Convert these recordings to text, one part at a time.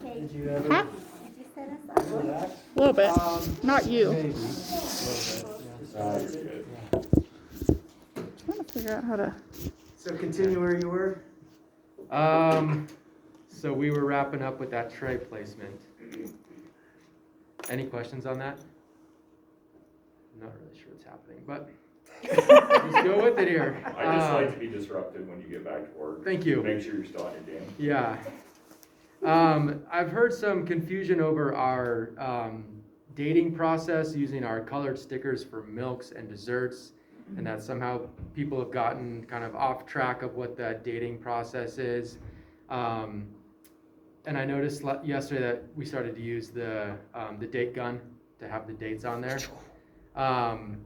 Did you ever Huh? Did you set us up? relax? A little bit. Not you. Maybe. A little bit, That's good. yeah. I'm trying to figure out how to. So continue where you were? So we were wrapping up with that tray placement. Any questions on that? I'm not really sure what's happening, but let's go with it here. I just like to be disruptive when you get back to work. Thank you. Make sure you're still on your game. Yeah. I've heard some confusion over our dating process using our colored stickers for milks and desserts, and that somehow people have gotten kind of off track of what that dating process is. And I noticed yesterday that we started to use the date gun to have the dates on there. I'm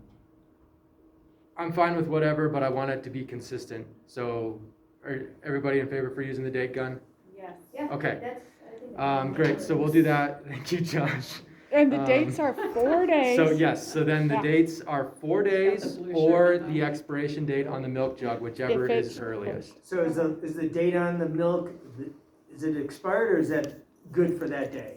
fine with whatever, but I want it to be consistent. So, are everybody in favor for using the date gun? Yes. Yeah. Okay. That's, I think Great. So we'll do that. Thank you, Josh. And the dates are 4 days. So yes. So then the Yeah. dates are 4 days or the expiration date on the milk jug, whichever If is it's earliest. So is the date on the milk, is it expired or is that good for that day?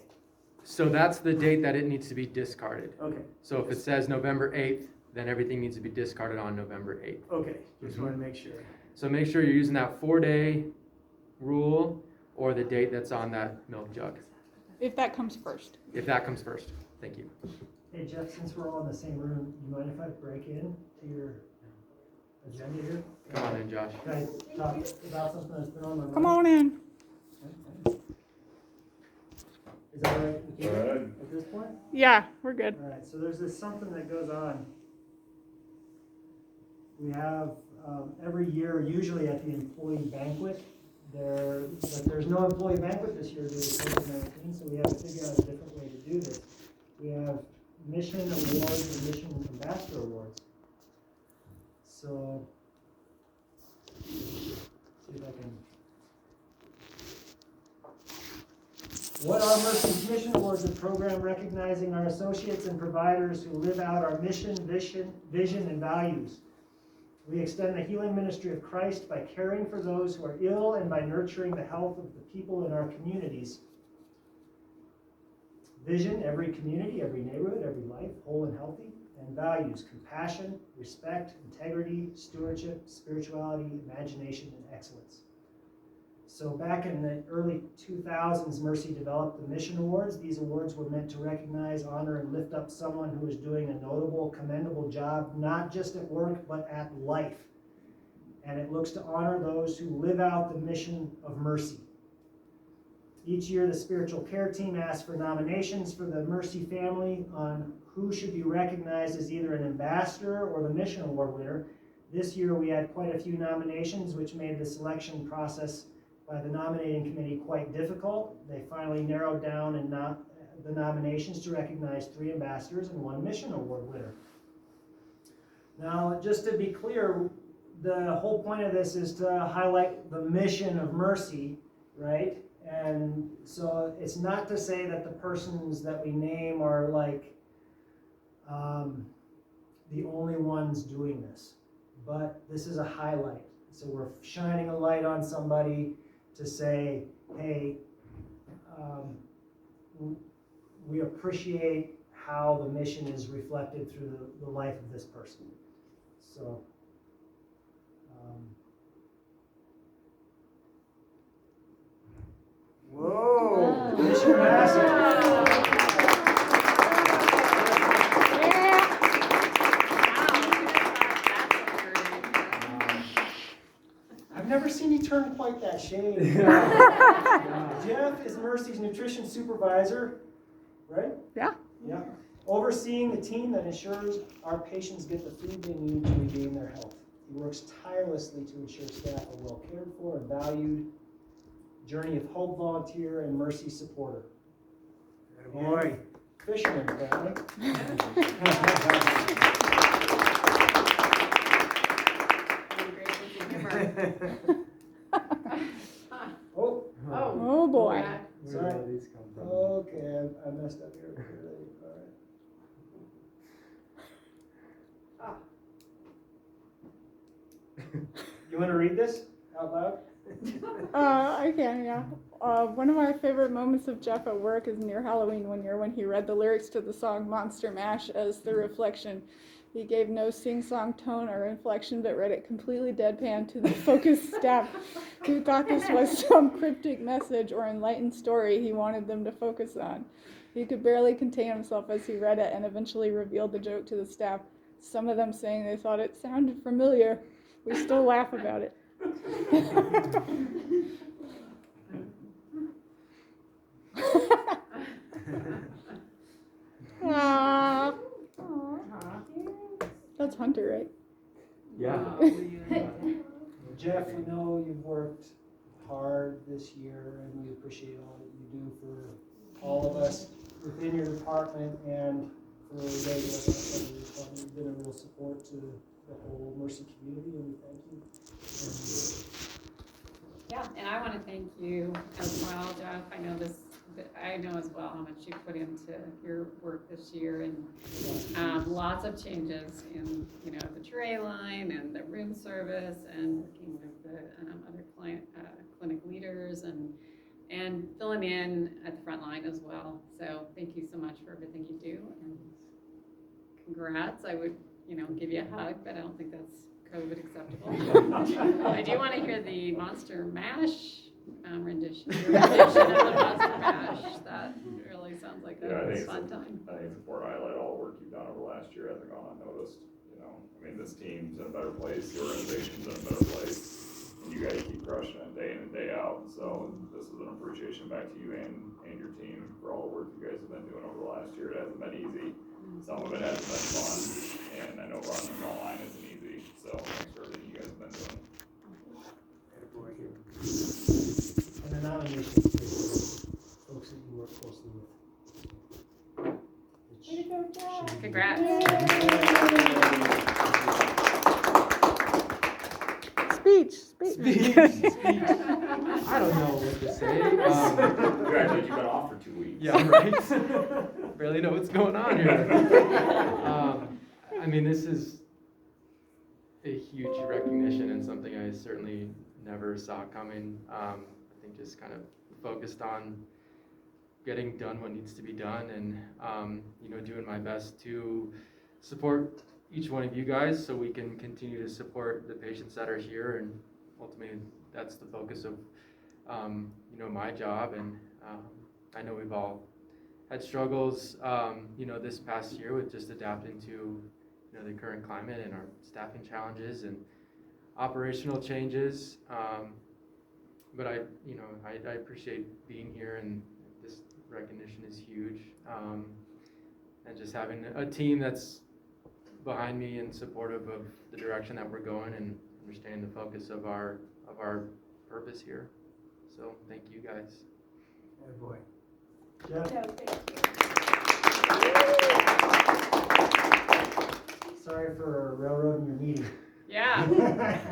So that's the date that it needs to be discarded. Okay, So if it says November 8th, then everything needs to be discarded on November 8th. okay, just want to make sure. So make sure you're using that 4-day rule or the date that's on that milk jug, If that comes first. if that comes first. Thank you. Hey Jeff, since we're all in the same room, do you mind if I break in to your agenda here? Come on in, Josh. Can I talk about something that's been on my mind? Come on in. Is that all right with you Go ahead. at this point? Yeah, we're good. All right, so there's this something that goes on. We have, every year, usually at the employee banquet, but there's no employee banquet this year due to COVID-19, so we have to figure out a different way to do this. We have mission awards and mission ambassador awards. So, see if I can. What are Mercy's Mission Awards? A program recognizing our associates and providers who live out our mission, vision, and values. We extend the healing ministry of Christ by caring for those who are ill and by nurturing the health of the people in our communities. Vision, every community, every neighborhood, every life, whole and healthy. And values, compassion, respect, integrity, stewardship, spirituality, imagination, and excellence. So back in the early 2000s, Mercy developed the Mission Awards. These awards were meant to recognize, honor, and lift up someone who is doing a notable, commendable job, not just at work, but at life. And it looks to honor those who live out the mission of mercy. Each year, the spiritual care team asks for nominations for the Mercy family on who should be recognized as either an ambassador or the Mission Award winner. This year, we had quite a few nominations, which made the selection process by the nominating committee quite difficult. They finally narrowed down the nominations to recognize 3 ambassadors and 1 Mission Award winner. Now, just to be clear, the whole point of this is to highlight the mission of Mercy, right? And so it's not to say that the persons that we name are like the only ones doing this, but this is a highlight. So we're shining a light on somebody to say, hey, we appreciate how the mission is reflected through the life of this person. So, Whoa! Mission ambassador. I've never seen you turn quite that shade. Jeff is Mercy's nutrition supervisor, right? Yeah. Yeah. Overseeing the team that ensures our patients get the food they need to regain their health. He works tirelessly to ensure staff are well cared for and valued. Journey of Hope volunteer and Mercy supporter. Boy. Fisherman family. Oh, Oh boy. Where did all these come from? okay, I messed up here. All right. You want to read this out loud? I can, yeah. One of my favorite moments of Jeff at work is near Halloween one year when he read the lyrics to the song Monster Mash as the reflection. He gave no sing-song tone or inflection, but read it completely deadpan to the focused staff who thought this was some cryptic message or enlightened story he wanted them to focus on. He could barely contain himself as he read it and eventually revealed the joke to the staff, some of them saying they thought it sounded familiar. We still laugh about it. Aww. That's Hunter, right? Yeah. Jeff, we know you've worked hard this year, and we appreciate all that you do for all of us within your department and for the regular outside of your department. You've been a real support to the whole Mercy community, and we thank you. Yeah, and I want to thank you as well, Jeff. I know as well how much you put into your work this year, and lots of changes in, the tray line and the room service, and working with the other clinic leaders, and filling in at the front line as well. So thank you so much for everything you do, and congrats. I would, give you a hug, but I don't think that's COVID acceptable. I do want to hear the Monster Mash rendition of the Monster Mash. That really sounds like a fun time. I think it's important to highlight all the work you've done over the last year. Hasn't gone unnoticed. This team's in a better place. The organization's in a better place. And you guys keep crushing it day in and day out. So this is an appreciation back to you and your team for all the work you guys have been doing over the last year. It hasn't been easy. Some of it hasn't been fun, and I know running the front line isn't easy. So thanks for everything you guys have been doing. And the nominations for folks that you work closely with. Way to go, Jeff. Congrats. Speech. I don't know what to say. Congratulations, you've been off for 2 weeks. Yeah, right. Barely know what's going on here. This is a huge recognition and something I certainly never saw coming. I think just kind of focused on getting done what needs to be done, and doing my best to support each one of you guys so we can continue to support the patients that are here, and ultimately that's the focus of my job. And I know we've all had struggles this past year with just adapting to the current climate and our staffing challenges and operational changes, but I appreciate being here, and this recognition is huge, and just having a team that's behind me and supportive of the direction that we're going, and understanding the focus of our purpose here. So thank you guys. Oh boy. Jeff, No, thank you. sorry for railroading your meeting. Yeah.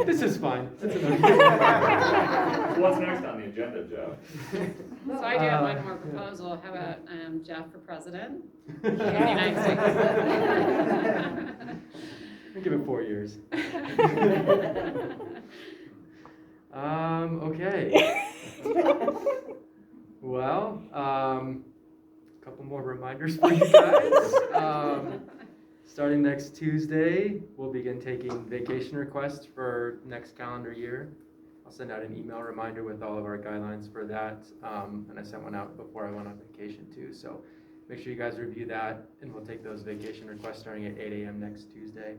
This is fine. That's enough. So what's next on the agenda, Jeff? So I do have one more proposal. How about Jeff for president of the Yeah. United States? I'll give it 4 years. Okay. Well, a couple more reminders for you guys. Starting next Tuesday, we'll begin taking vacation requests for next calendar year. I'll send out an email reminder with all of our guidelines for that, and I sent one out before I went on vacation too. So make sure you guys review that, and we'll take those vacation requests starting at 8 a.m. next Tuesday.